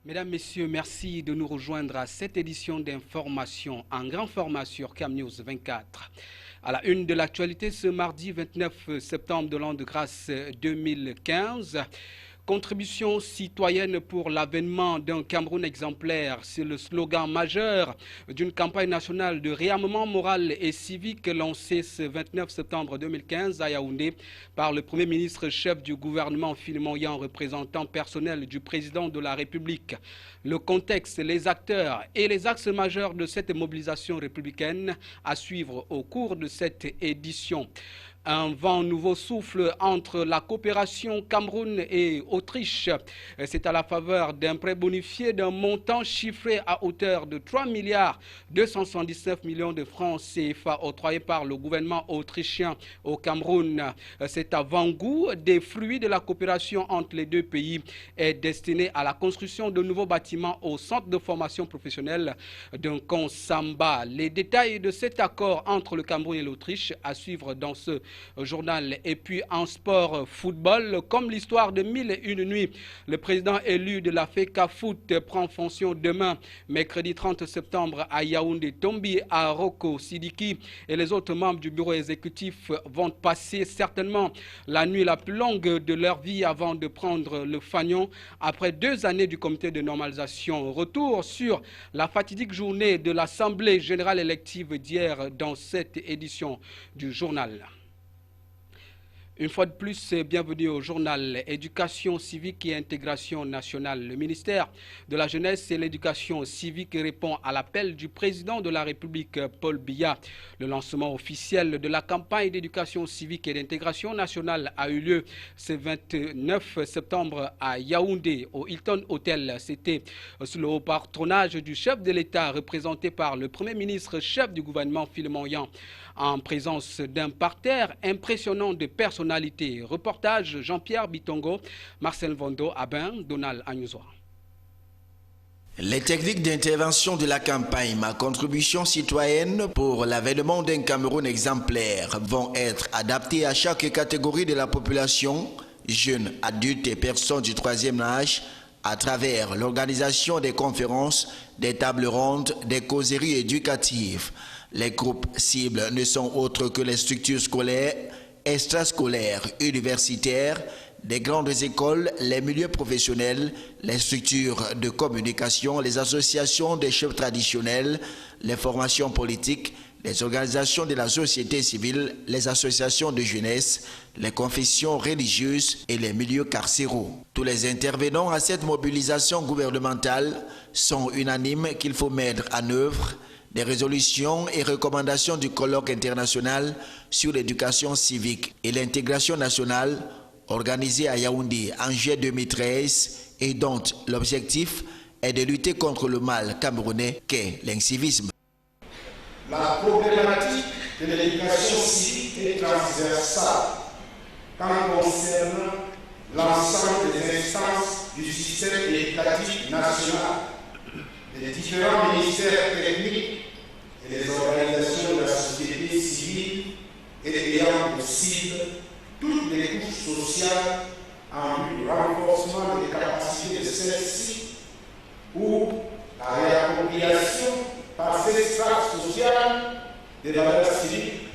Mesdames, Messieurs, merci de nous rejoindre à cette édition d'information en grand format sur Cam News 24. À la une de l'actualité ce mardi 29 septembre de l'an de grâce 2015. Contribution citoyenne pour l'avènement d'un Cameroun exemplaire, c'est le slogan majeur d'une campagne nationale de réarmement moral et civique lancée ce 29 septembre 2015 à Yaoundé par le Premier ministre chef du gouvernement Philemon Yan, représentant personnel du président de la République. Le contexte, les acteurs et les axes majeurs de cette mobilisation républicaine à suivre au cours de cette édition. Un vent nouveau souffle entre la coopération Cameroun et Autriche. C'est à la faveur d'un prêt bonifié d'un montant chiffré à hauteur de 3 milliards 279 millions de francs CFA octroyé par le gouvernement autrichien au Cameroun. Cet avant-goût des fruits de la coopération entre les deux pays est destiné à la construction de nouveaux bâtiments au centre de formation professionnelle d'un Konsamba. Les détails de cet accord entre le Cameroun et l'Autriche à suivre dans ce journal. Et puis en sport football, comme l'histoire de 1001 nuits, le président élu de la FECAFOOT prend fonction demain, mercredi 30 septembre à Yaoundé. Tombi Aroko Sidiki et les autres membres du bureau exécutif vont passer certainement la nuit la plus longue de leur vie avant de prendre le fanion après 2 années du comité de normalisation. Retour sur la fatidique journée de l'Assemblée générale élective d'hier dans cette édition du journal. Une fois de plus, bienvenue au journal Éducation civique et intégration nationale. Le ministère de la Jeunesse et l'Éducation civique répond à l'appel du président de la République, Paul Biya. Le lancement officiel de la campagne d'éducation civique et d'intégration nationale a eu lieu ce 29 septembre à Yaoundé, au Hilton Hotel. C'était sous le haut patronage du chef de l'État, représenté par le Premier ministre, chef du gouvernement Philemon Yan, en présence d'un parterre impressionnant de personnalités. Reportage Jean-Pierre Bitongo, Marcel Vondo, Abin, Donald Agnozoa. Les techniques d'intervention de la campagne Ma contribution citoyenne pour l'avènement d'un Cameroun exemplaire vont être adaptées à chaque catégorie de la population, jeunes, adultes et personnes du troisième âge, à travers l'organisation des conférences, des tables rondes, des causeries éducatives. Les groupes cibles ne sont autres que les structures scolaires, extrascolaires, universitaires, des grandes écoles, les milieux professionnels, les structures de communication, les associations des chefs traditionnels, les formations politiques, les organisations de la société civile, les associations de jeunesse, les confessions religieuses et les milieux carcéraux. Tous les intervenants à cette mobilisation gouvernementale sont unanimes qu'il faut mettre en œuvre des résolutions et recommandations du colloque international sur l'éducation civique et l'intégration nationale organisé à Yaoundé en juillet 2013 et dont l'objectif est de lutter contre le mal camerounais qu'est l'incivisme. La problématique de l'éducation civique est transversale quand elle concerne l'ensemble des instances du système éducatif national, les différents ministères techniques et les organisations de la société civile et ayant pour cible toutes les couches sociales en vue du renforcement des capacités de celles-ci ou la réappropriation par ces strates sociales des valeurs civiques,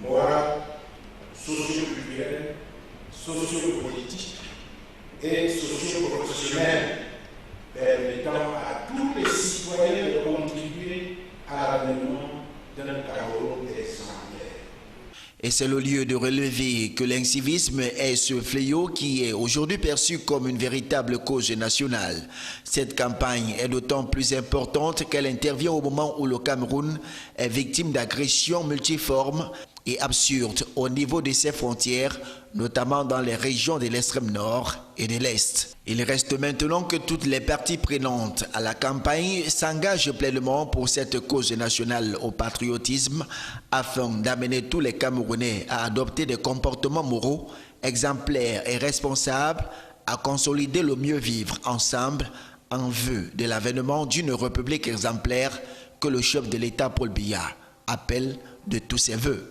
morales, socio-culturelles, socio-politiques et socio-professionnelles, permettant à tous les citoyens de contribuer à l'avènement d'un Cameroun exemplaire. Et c'est le lieu de relever que l'incivisme est ce fléau qui est aujourd'hui perçu comme une véritable cause nationale. Cette campagne est d'autant plus importante qu'elle intervient au moment où le Cameroun est victime d'agressions multiformes et absurdes au niveau de ses frontières, notamment dans les régions de l'extrême nord et de l'est. Il reste maintenant que toutes les parties prenantes à la campagne s'engagent pleinement pour cette cause nationale au patriotisme afin d'amener tous les Camerounais à adopter des comportements moraux, exemplaires et responsables, à consolider le mieux vivre ensemble en vue de l'avènement d'une république exemplaire que le chef de l'État Paul Biya appelle de tous ses voeux.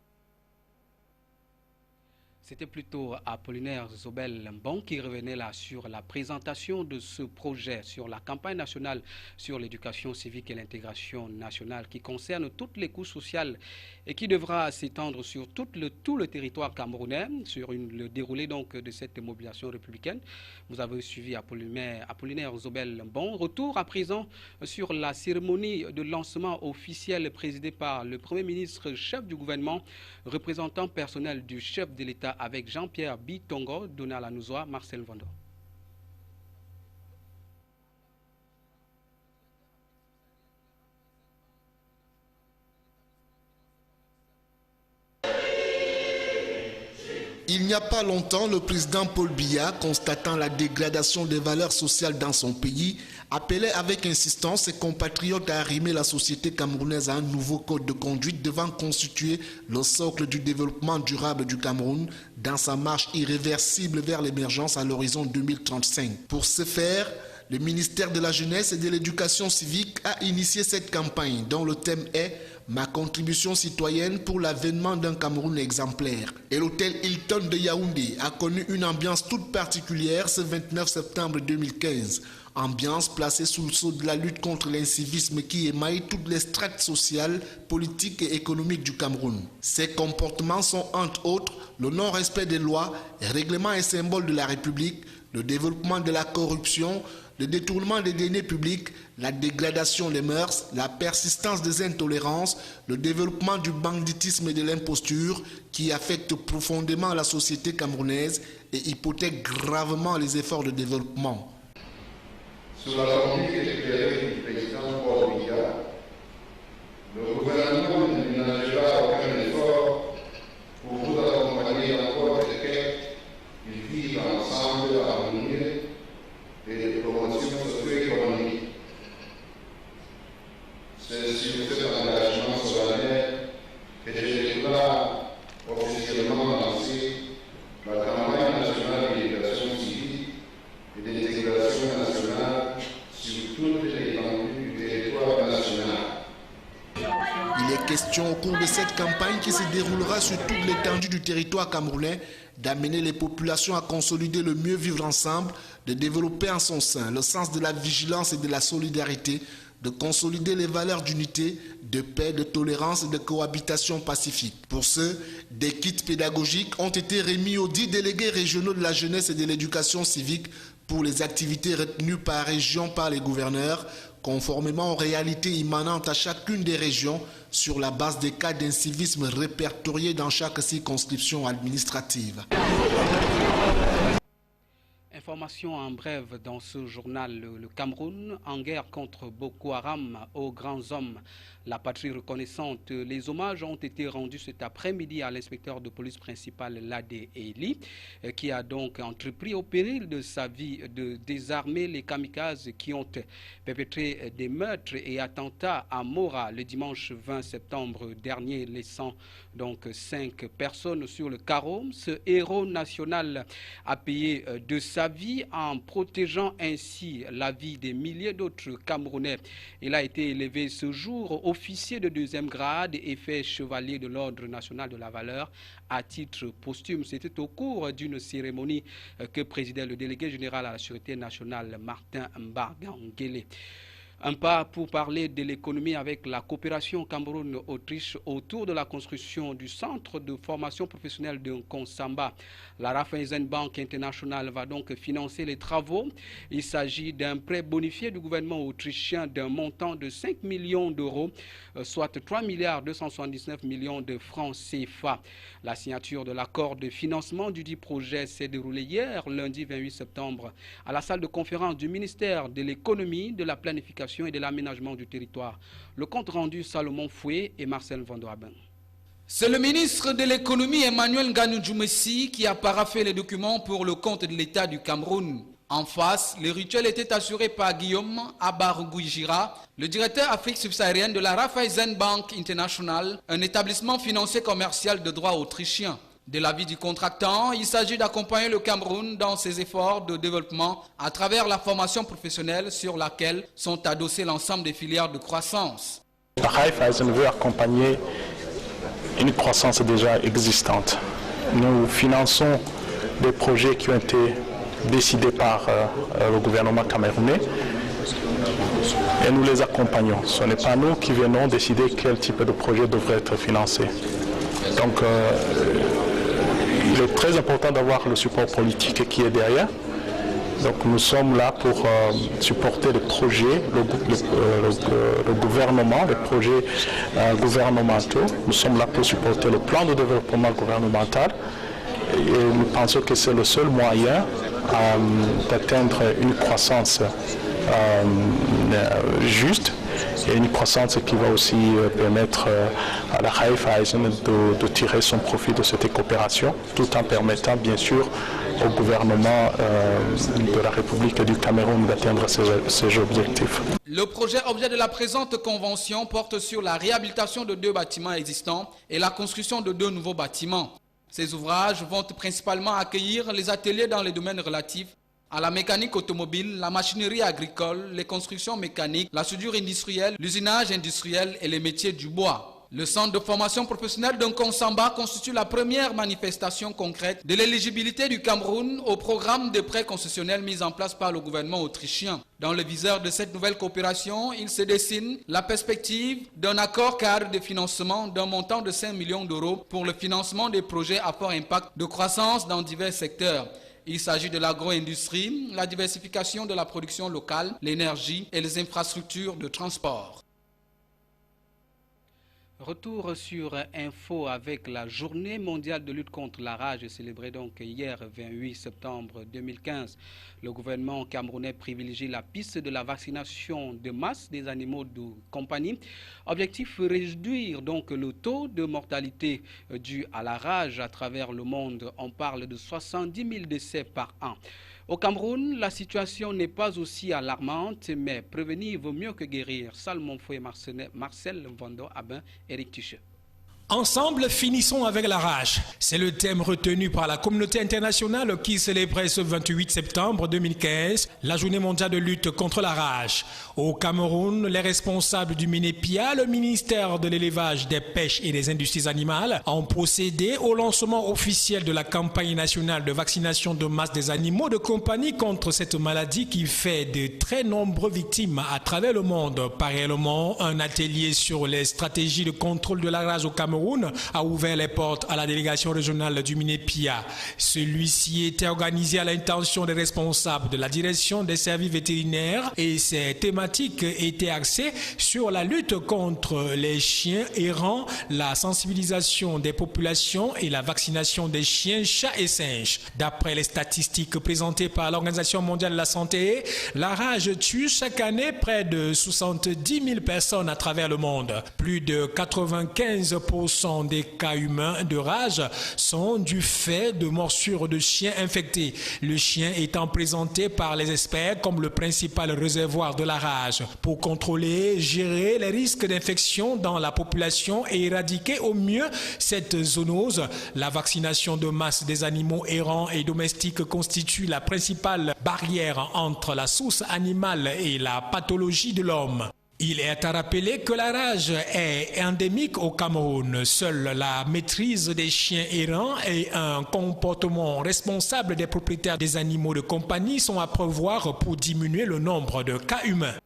C'était plutôt Apollinaire Zobel Mbon qui revenait là sur la présentation de ce projet, sur la campagne nationale sur l'éducation civique et l'intégration nationale qui concerne toutes les couches sociales et qui devra s'étendre sur tout le territoire camerounais, sur le déroulé donc de cette mobilisation républicaine. Vous avez suivi Apollinaire Zobel Mbon. Retour à présent sur la cérémonie de lancement officielle présidée par le Premier ministre, chef du gouvernement, représentant personnel du chef de l'État avec Jean-Pierre Bitongo, Donald Anouzoa, Marcel Vando. Il n'y a pas longtemps, le président Paul Biya, constatant la dégradation des valeurs sociales dans son pays, appelait avec insistance ses compatriotes à arrimer la société camerounaise à un nouveau code de conduite devant constituer le socle du développement durable du Cameroun dans sa marche irréversible vers l'émergence à l'horizon 2035. Pour ce faire, le ministère de la Jeunesse et de l'Éducation civique a initié cette campagne dont le thème est « Ma contribution citoyenne pour l'avènement d'un Cameroun exemplaire ». Et l'hôtel Hilton de Yaoundé a connu une ambiance toute particulière ce 29 septembre 2015. Ambiance placée sous le sceau de la lutte contre l'incivisme qui émaille toutes les strates sociales, politiques et économiques du Cameroun. Ces comportements sont entre autres le non-respect des lois, règlements et symboles de la République, le développement de la corruption, le détournement des deniers publics, la dégradation des mœurs, la persistance des intolérances, le développement du banditisme et de l'imposture qui affectent profondément la société camerounaise et hypothèquent gravement les efforts de développement. Sous la conduite éclairée du président Paul Biya, le gouvernement ne ménagera aucun effort pour vous accompagner encore des quêtes qui vivent ensemble harmonieux et de promotion socio-économique. C'est sur cet engagement solennel que je déclare officiellement lancé la campagne nationale d'éducation civique et d'intégration nationale sur toute l'étendue du territoire national. Il est question au cours de cette campagne qui se déroulera sur toute l'étendue du territoire camerounais d'amener les populations à consolider le mieux vivre ensemble, de développer en son sein le sens de la vigilance et de la solidarité, de consolider les valeurs d'unité, de paix, de tolérance et de cohabitation pacifique. Pour ce, des kits pédagogiques ont été remis aux 10 délégués régionaux de la jeunesse et de l'éducation civique pour les activités retenues par région par les gouverneurs, conformément aux réalités immanentes à chacune des régions sur la base des cas d'incivisme répertoriés dans chaque circonscription administrative. Information en bref dans ce journal. Le Cameroun en guerre contre Boko Haram aux grands hommes. La patrie reconnaissante. Les hommages ont été rendus cet après-midi à l'inspecteur de police principal Ladé Eli, qui a donc entrepris au péril de sa vie de désarmer les kamikazes qui ont perpétré des meurtres et attentats à Mora le dimanche 20 septembre dernier, laissant donc 5 personnes sur le carreau. Ce héros national a payé de sa vie en protégeant ainsi la vie des milliers d'autres Camerounais. Il a été élevé ce jour officier de 2e grade et fait chevalier de l'Ordre national de la valeur à titre posthume. C'était au cours d'une cérémonie que présidait le délégué général à la Sûreté nationale, Martin Mbargangele. Un pas pour parler de l'économie avec la coopération Cameroun-Autriche autour de la construction du centre de formation professionnelle de Konsamba. La Raiffeisen Bank International va donc financer les travaux. Il s'agit d'un prêt bonifié du gouvernement autrichien d'un montant de 5 millions d'euros, soit 3 milliards 279 millions de francs CFA. La signature de l'accord de financement du dit projet s'est déroulée hier, lundi 28 septembre, à la salle de conférence du ministère de l'économie, de la planification et de l'aménagement du territoire. Le compte rendu Salomon Foué et Marcel Vandoaben. C'est le ministre de l'économie Emmanuel Nganou-Djoumessi qui a paraphé les documents pour le compte de l'État du Cameroun. En face, le rituel était assuré par Guillaume Abargouijira, le directeur Afrique subsaharienne de la Raiffeisen Bank International, un établissement financier commercial de droit autrichien. De l'avis du contractant, il s'agit d'accompagner le Cameroun dans ses efforts de développement à travers la formation professionnelle sur laquelle sont adossées l'ensemble des filières de croissance. La Raiffeisen veut accompagner une croissance déjà existante nous finançons des projets qui ont été décidés par le gouvernement camerounais et nous les accompagnons. Ce n'est pas nous qui venons décider quel type de projet devrait être financé. Donc, il est très important d'avoir le support politique qui est derrière. Donc nous sommes là pour supporter les projets, le gouvernement, les projets gouvernementaux. Nous sommes là pour supporter le plan de développement gouvernemental. Et nous pensons que c'est le seul moyen d'atteindre une croissance juste et une croissance qui va aussi permettre à la Raiffeisen de tirer son profit de cette coopération, tout en permettant bien sûr au gouvernement de la République du Cameroun d'atteindre ces objectifs. Le projet objet de la présente convention porte sur la réhabilitation de 2 bâtiments existants et la construction de 2 nouveaux bâtiments. Ces ouvrages vont principalement accueillir les ateliers dans les domaines relatifs à la mécanique automobile, la machinerie agricole, les constructions mécaniques, la soudure industrielle, l'usinage industriel et les métiers du bois. Le centre de formation professionnelle d'Nkonsamba constitue la première manifestation concrète de l'éligibilité du Cameroun au programme de prêts concessionnels mis en place par le gouvernement autrichien. Dans le viseur de cette nouvelle coopération, il se dessine la perspective d'un accord cadre de financement d'un montant de 5 millions d'euros pour le financement des projets à fort impact de croissance dans divers secteurs. Il s'agit de l'agro-industrie, la diversification de la production locale, l'énergie et les infrastructures de transport. Retour sur Info avec la journée mondiale de lutte contre la rage célébrée donc hier 28 septembre 2015. Le gouvernement camerounais privilégie la piste de la vaccination de masse des animaux de compagnie. Objectif, réduire donc le taux de mortalité dû à la rage à travers le monde. On parle de 70 000 décès par an. Au Cameroun, la situation n'est pas aussi alarmante, mais prévenir vaut mieux que guérir. Salmon Fouet, Marcel Vando, Abin, Eric Tuche. Ensemble, finissons avec la rage. C'est le thème retenu par la communauté internationale qui célébrait ce 28 septembre 2015 la journée mondiale de lutte contre la rage. Au Cameroun, les responsables du MINEPIA, le ministère de l'élevage, des pêches et des industries animales, ont procédé au lancement officiel de la campagne nationale de vaccination de masse des animaux de compagnie contre cette maladie qui fait de très nombreuses victimes à travers le monde. Parallèlement, un atelier sur les stratégies de contrôle de la rage au Cameroun a ouvert les portes à la délégation régionale du MINEPIA. Celui-ci était organisé à l'intention des responsables de la direction des services vétérinaires et ses thématiques étaient axées sur la lutte contre les chiens errants, la sensibilisation des populations et la vaccination des chiens, chats et singes. D'après les statistiques présentées par l'Organisation mondiale de la santé, la rage tue chaque année près de 70 000 personnes à travers le monde. Plus de 95% des cas humains de rage sont du fait de morsures de chiens infectés, le chien étant présenté par les experts comme le principal réservoir de la rage. Pour contrôler, gérer les risques d'infection dans la population et éradiquer au mieux cette zoonose, la vaccination de masse des animaux errants et domestiques constitue la principale barrière entre la source animale et la pathologie de l'homme. Il est à rappeler que la rage est endémique au Cameroun. Seule la maîtrise des chiens errants et un comportement responsable des propriétaires des animaux de compagnie sont à prévoir pour diminuer le nombre de cas humains.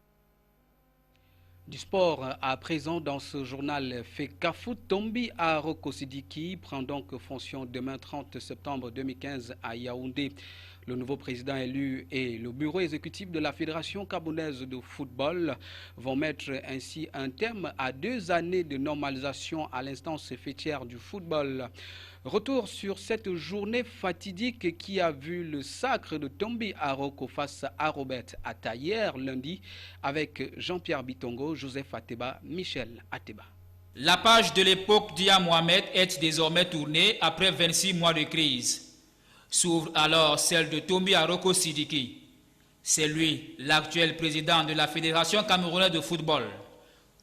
Du sport à présent dans ce journal Fekafou, Tombi Aroko Sidiki prend donc fonction demain 30 septembre 2015 à Yaoundé. Le nouveau président élu et le bureau exécutif de la Fédération camerounaise de football vont mettre ainsi un terme à 2 années de normalisation à l'instance fêtière du football. Retour sur cette journée fatidique qui a vu le sacre de Tombi Aroko face à Robert Atta hier lundi avec Jean-Pierre Bitongo, Joseph Ateba, Michel Ateba. La page de l'époque d'Ia Mohamed est désormais tournée après 26 mois de crise. S'ouvre alors celle de Tombi Aroko Sidiki. C'est lui, l'actuel président de la Fédération camerounaise de football.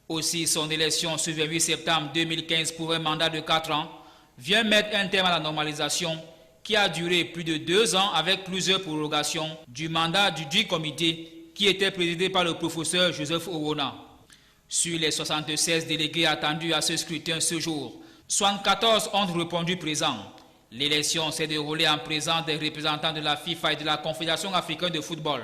Aussi, son élection ce 28 septembre 2015 pour un mandat de 4 ans vient mettre un terme à la normalisation qui a duré plus de 2 ans avec plusieurs prorogations du mandat du dit comité qui était présidé par le professeur Joseph Owona. Sur les 76 délégués attendus à ce scrutin ce jour, 74 ont répondu présents L'élection s'est déroulée en présence des représentants de la FIFA et de la Confédération africaine de football.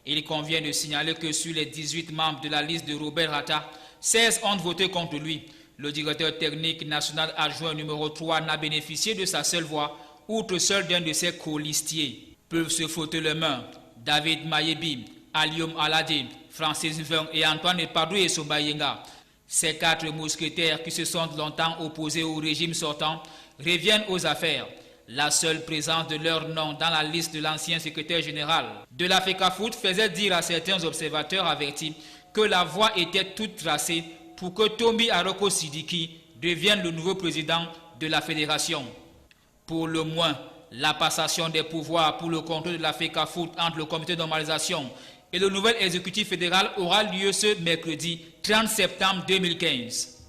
Il convient de signaler que sur les 18 membres de la liste de Robert Rata, 16 ont voté contre lui. Le directeur technique national adjoint numéro 3 n'a bénéficié de sa seule voix, outre seul d'un de ses colistiers. Peuvent se frotter les mains David Mayebi, Alium Alade, Francis Veng et Antoine Padou et Sobayenga. Ces 4 mousquetaires qui se sont longtemps opposés au régime sortant reviennent aux affaires. La seule présence de leur nom dans la liste de l'ancien secrétaire général de la FECAFOOT faisait dire à certains observateurs avertis que la voie était toute tracée pour que Tombi Aroko Sidiki devienne le nouveau président de la fédération. Pour le moins, la passation des pouvoirs pour le contrôle de la FECAFOOT entre le comité de normalisation et le nouvel exécutif fédéral aura lieu ce mercredi 30 septembre 2015.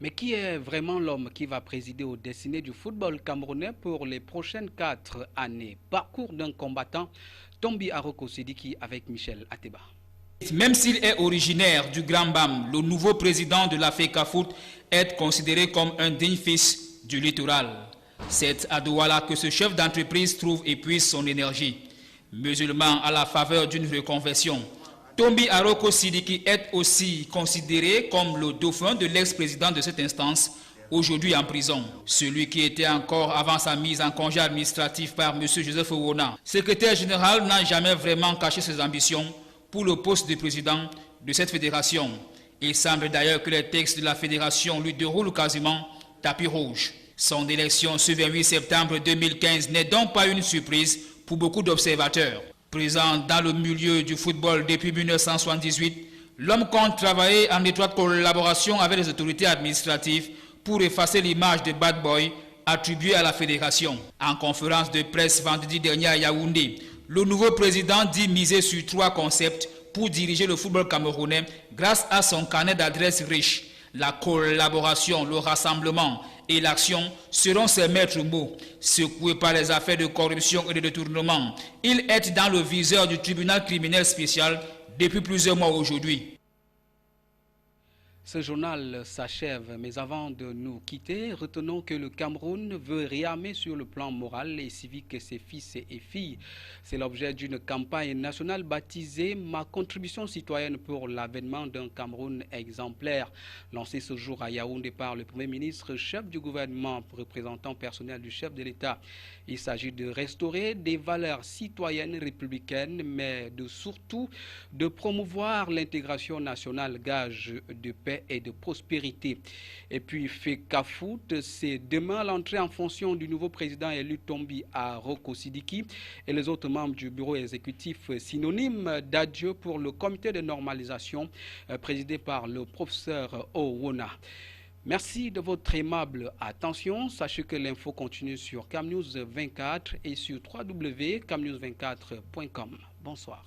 Mais qui est vraiment l'homme qui va présider aux destinées du football camerounais pour les prochaines 4 années? Parcours d'un combattant, Tombi Aroko Sidiki avec Michel Ateba. Même s'il est originaire du Grand Bam, le nouveau président de la FECAFOOT est considéré comme un digne fils du littoral. C'est à Douala que ce chef d'entreprise trouve et puise son énergie. Musulman à la faveur d'une reconversion, Tombi Aroko Sidiki est aussi considéré comme le dauphin de l'ex-président de cette instance, aujourd'hui en prison. Celui qui était encore avant sa mise en congé administratif par M. Joseph Owona, secrétaire général, n'a jamais vraiment caché ses ambitions pour le poste de président de cette fédération. Il semble d'ailleurs que les textes de la fédération lui déroulent quasiment tapis rouge. Son élection ce 28 septembre 2015 n'est donc pas une surprise pour beaucoup d'observateurs. Présent dans le milieu du football depuis 1978, l'homme compte travailler en étroite collaboration avec les autorités administratives pour effacer l'image de bad boy attribuée à la fédération. En conférence de presse vendredi dernier à Yaoundé, le nouveau président dit miser sur 3 concepts pour diriger le football camerounais grâce à son carnet d'adresses riche. La collaboration, le rassemblement et l'action seront ses maîtres mots. Secoué par les affaires de corruption et de détournement, il est dans le viseur du tribunal criminel spécial depuis plusieurs mois aujourd'hui. Ce journal s'achève, mais avant de nous quitter, retenons que le Cameroun veut réarmer sur le plan moral et civique ses fils et filles. C'est l'objet d'une campagne nationale baptisée « Ma contribution citoyenne pour l'avènement d'un Cameroun exemplaire », lancée ce jour à Yaoundé par le Premier ministre, chef du gouvernement, représentant personnel du chef de l'État. Il s'agit de restaurer des valeurs citoyennes républicaines, mais surtout de promouvoir l'intégration nationale, gage de paix et de prospérité. Et puis FECAFOOT, c'est demain l'entrée en fonction du nouveau président élu Tombi Aroko Sidiki et les autres membres du bureau exécutif, synonyme d'adieu pour le comité de normalisation présidé par le professeur Owona. Merci de votre aimable attention. Sachez que l'info continue sur CamNews 24 et sur www.camnews24.com. Bonsoir.